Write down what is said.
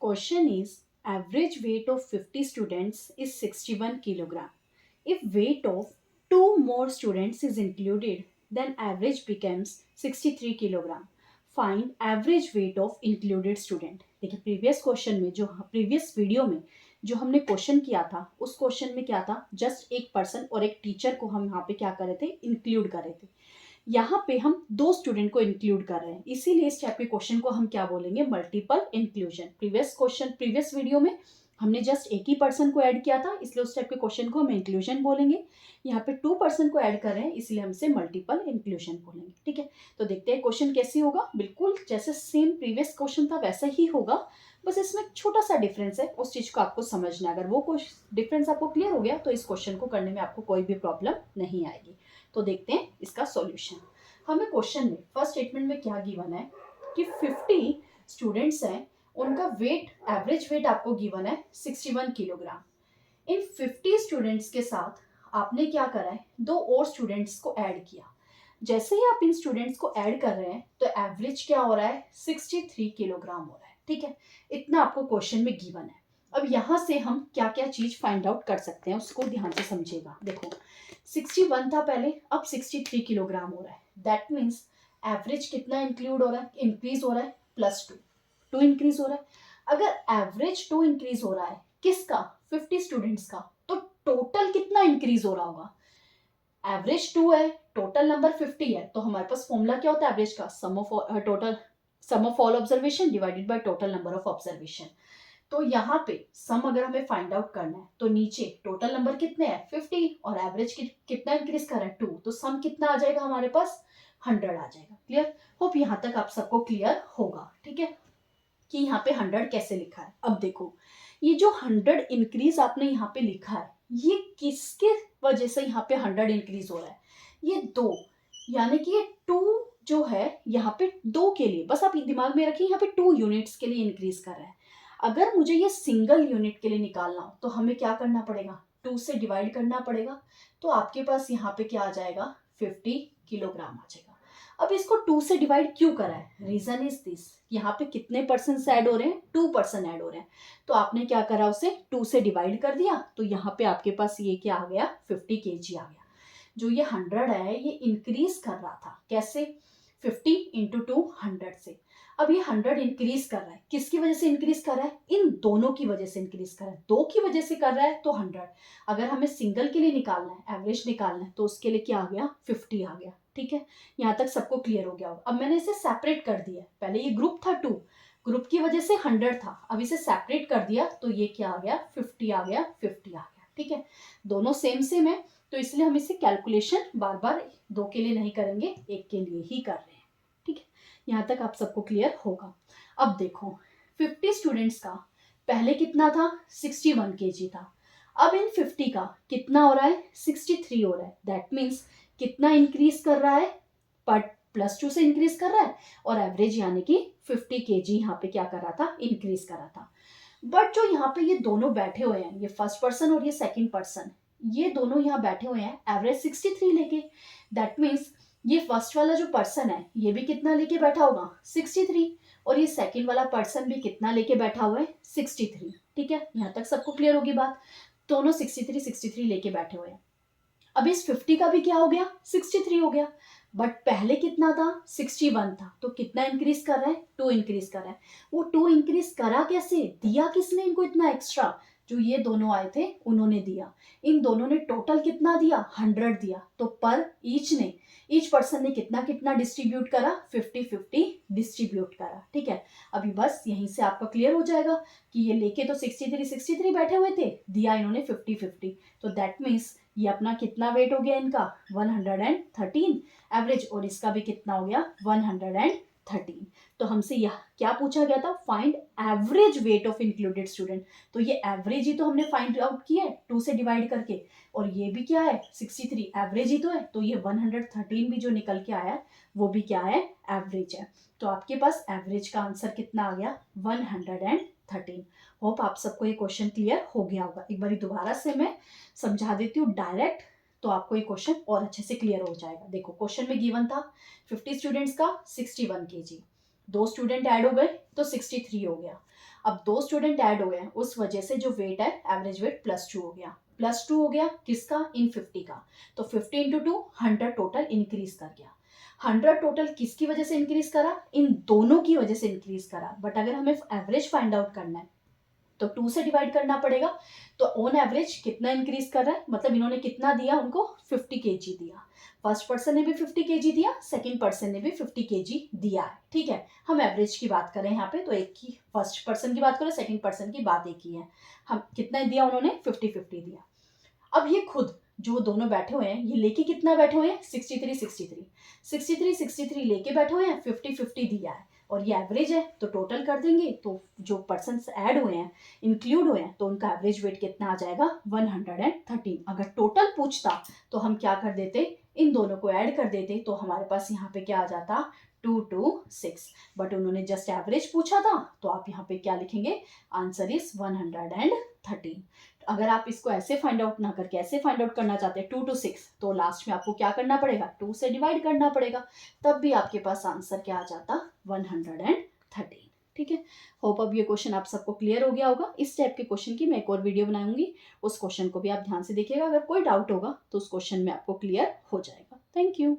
Question is average weight of 50 students is 61 kilogram. If weight of two more students is included, then average becomes 63 kilogram. Find average weight of included student. देखिए previous question में जो previous video में जो हमने question किया था उस question में क्या था, जस्ट एक पर्सन और एक टीचर को हम यहाँ पे क्या कर रहे थे, इंक्लूड कर रहे थे। यहाँ पे हम दो स्टूडेंट को इंक्लूड कर रहे हैं, इसीलिए इस टाइप के क्वेश्चन को हम क्या बोलेंगे, मल्टीपल इंक्लूजन। प्रीवियस वीडियो में हमने जस्ट एक ही पर्सन को ऐड किया था, इसलिए उस टाइप के क्वेश्चन को हम इंक्लूजन बोलेंगे। यहाँ पे टू पर्सन को ऐड कर रहे हैं, इसलिए हम इसे मल्टीपल इंक्लूजन बोलेंगे। ठीक है, तो देखते हैं क्वेश्चन कैसे होगा। बिल्कुल जैसे सेम प्रीवियस क्वेश्चन था वैसा ही होगा, बस इसमें छोटा सा डिफरेंस है, उस चीज को आपको समझना है। अगर वो डिफरेंस आपको क्लियर हो गया तो इस क्वेश्चन को करने में आपको कोई भी प्रॉब्लम नहीं आएगी। तो देखते हैं इसका सॉल्यूशन। हमें क्वेश्चन में फर्स्ट स्टेटमेंट में क्या गिवन है कि 50 स्टूडेंट्स हैं, उनका वेट, एवरेज वेट आपको गिवन है 61 किलोग्राम। इन 50 स्टूडेंट्स के साथ आपने क्या करा है, दो और स्टूडेंट्स को ऐड किया। जैसे ही आप इन स्टूडेंट्स को ऐड कर रहे हैं तो एवरेज क्या हो रहा है, 63 किलोग्राम हो रहा है। ठीक है, इतना आपको क्वेश्चन में गिवन है। अब यहाँ से हम क्या क्या चीज फाइंड आउट कर सकते हैं उसको ध्यान से समझिएगा। देखो 61 था पहले, अब 63 किलोग्राम हो रहा है। दैट मीन्स एवरेज कितना इंक्लूड हो रहा है, इंक्रीज हो रहा है, +2, 2 इंक्रीज हो रहा है। अगर एवरेज 2 इंक्रीज हो रहा है किसका, 50 स्टूडेंट्स का, तो टोटल कितना इंक्रीज हो रहा होगा। एवरेज 2 है, टोटल नंबर 50 है, तो हमारे पास फॉर्मूला क्या होता है एवरेज का, sum of all observation divided by total number of observation. तो यहाँ पे सम अगर हमें फाइंड आउट करना है तो नीचे टोटल नंबर कितने हैं 50 और एवरेज कितना इंक्रीज कर रहा है 2, तो सम कितना आ जाएगा हमारे पास 100 आ जाएगा। क्लियर, होप यहाँ तक आप सबको क्लियर होगा। ठीक है, कि यहाँ पे 100 कैसे लिखा है। अब देखो ये जो 100 इंक्रीज आपने यहाँ पे लिखा है, ये किसके वजह से यहाँ पे 100 इंक्रीज हो रहा है, ये दो, यानी कि ये 2 जो है यहाँ पे 2 के लिए, बस आप दिमाग में रखिए यहाँ पे 2 यूनिट्स के लिए इंक्रीज कर रहा है। अगर मुझे ये सिंगल यूनिट के लिए निकालना हो तो हमें क्या करना पड़ेगा, 2 से डिवाइड करना पड़ेगा। तो आपके पास यहाँ पे क्या आ जाएगा, 50 किलोग्राम आ जाएगा। अब इसको 2 से डिवाइड क्यों करा है, रीजन इज दिस, यहाँ पे कितने पर्सन ऐड हो रहे हैं, 2 पर्सन ऐड हो रहे हैं, तो आपने क्या करा, उसे 2 से डिवाइड कर दिया, तो यहाँ पे आपके पास ये क्या आ गया, 50 kg आ गया। जो ये 100 है ये इंक्रीज कर रहा था, कैसे, 50 इंटू 2 100 से। अब ये 100 इंक्रीज कर रहा है, किसकी वजह से इंक्रीज कर रहा है, इन दोनों की वजह से इंक्रीज कर रहा है, दो की वजह से कर रहा है तो 100। अगर हमें सिंगल के लिए निकालना है, एवरेज निकालना है, तो उसके लिए क्या आ गया, 50 आ गया। ठीक है, यहाँ तक सबको क्लियर हो गया होगा। अब मैंने इसे सेपरेट कर दिया, पहले ये ग्रुप था 2, ग्रुप की वजह से 100 था, अब इसे सेपरेट कर दिया तो ये क्या आ गया, 50 आ गया, 50 आ गया। ठीक है, दोनों सेम सेम है, तो इसलिए हम इसे कैलकुलेशन बार बार दो के लिए नहीं करेंगे, एक के लिए ही कर रहे हैं। ठीक है, यहाँ तक आप सबको क्लियर होगा। अब देखो 50 स्टूडेंट्स का पहले कितना था, 61 kg था, अब इन 50 का कितना हो रहा है, 63 हो रहा है। दैट मीन्स कितना इंक्रीज कर रहा है, पर +2 से इंक्रीज कर रहा है, और एवरेज यानी कि 50 kg यहाँ पे क्या कर रहा था, इंक्रीज कर रहा था। बट जो यहाँ पे ये दोनों बैठे हुए हैं, ये फर्स्ट पर्सन और ये सेकंड पर्सन, ये दोनों यहाँ बैठे हुए हैं एवरेज 63 लेके। दैट मीन्स ये फर्स्ट वाला जो पर्सन है ये भी कितना लेके बैठा होगा, 63, और ये सेकंड वाला पर्सन भी कितना लेके बैठा हुआ है, 63। ठीक है, यहाँ तक सबको क्लियर होगी बात, दोनों 63 लेके बैठे हुए हैं। अब इस 50 का भी क्या हो गया, 63 हो गया, बट पहले कितना था, 61 था, तो कितना इंक्रीज कर रहा है, 2 इंक्रीज कर रहा है। वो 2 इंक्रीज करा कैसे, दिया किसने इनको इतना एक्स्ट्रा, जो ये दोनों आए थे उन्होंने दिया। इन दोनों ने टोटल कितना दिया, 100 दिया, तो पर ईच पर्सन ने कितना कितना डिस्ट्रीब्यूट करा, 50-50 डिस्ट्रीब्यूट करा। ठीक है, अभी बस यहीं से आपका क्लियर हो जाएगा कि ये लेके तो 63 बैठे हुए थे, दिया इन्होंने 50-50, तो दैट मीन्स ये अपना कितना वेट हो गया इनका, 113 एवरेज, और इसका भी कितना हो गया, 113। तो हमसे यह क्या पूछा गया था, find average weight of included student, तो ये एवरेज ही तो हमने फाइंड आउट किया है 2 से डिवाइड करके, और ये भी क्या है, 63 एवरेज ही तो है, तो ये 113 भी जो निकल के आया वो भी क्या है, एवरेज है। तो आपके पास एवरेज का आंसर कितना आ गया, 113। होप आप सबको ये क्वेश्चन क्लियर हो गया होगा। एक बार दोबारा से मैं समझा देती हूँ डायरेक्ट, तो आपको ये क्वेश्चन और अच्छे से क्लियर हो जाएगा। देखो क्वेश्चन में गिवन था 50 स्टूडेंट्स का 61 kg, दो स्टूडेंट ऐड हो गए तो 63 हो गया। अब 2 स्टूडेंट ऐड हो गए हैं, उस वजह से जो वेट है एवरेज वेट +2 हो गया। +2 हो गया किसका? इन 50 का। तो 50 इंटू 2 100 टोटल इंक्रीज कर गया। 100 टोटल किसकी वजह से इंक्रीज करा? इन दोनों की वजह से इंक्रीज करा। बट अगर हमें एवरेज फाइंड आउट करना है तो 2 से डिवाइड करना पड़ेगा। तो ऑन एवरेज कितना इंक्रीज कर रहा है, मतलब इन्होंने कितना दिया उनको? 50 केजी दिया। फर्स्ट पर्सन ने भी 50 केजी दिया, सेकंड पर्सन ने भी 50 केजी दिया है। ठीक है, हम एवरेज की बात करें यहाँ पे, तो एक ही फर्स्ट पर्सन की बात करें, सेकंड पर्सन की बात एक ही है। हम कितना दिया उन्होंने? 50-50 दिया। अब ये खुद जो दोनों बैठे हुए हैं, ये लेके कितना बैठे हुए हैं? 63 लेके बैठे हुए हैं, 50-50 दिया है और ये एवरेज है, तो टोटल कर देंगे तो जो पर्सन ऐड हुए हैं, इंक्लूड हुए हैं, तो उनका एवरेज वेट कितना आ जाएगा? 113। अगर टोटल पूछता तो हम क्या कर देते? इन दोनों को ऐड कर देते, तो हमारे पास यहाँ पे क्या आ जाता? 226। बट उन्होंने जस्ट एवरेज पूछा था, तो आप यहाँ पे क्या लिखेंगे? Answer is 113। अगर आप इसको ऐसे फाइंड आउट ना करके ऐसे फाइंड आउट करना चाहते हैं 2 to 6, तो लास्ट में आपको क्या करना पड़ेगा? 2 से डिवाइड करना पड़ेगा, तब भी आपके पास आंसर क्या आ जाता? 113। ठीक है, होप अब ये क्वेश्चन आप सबको क्लियर हो गया होगा। इस टाइप के क्वेश्चन की मैं एक और वीडियो बनाऊंगी, उस क्वेश्चन को भी आप ध्यान से देखिएगा। अगर कोई डाउट होगा तो उस क्वेश्चन में आपको क्लियर हो जाएगा। Thank you.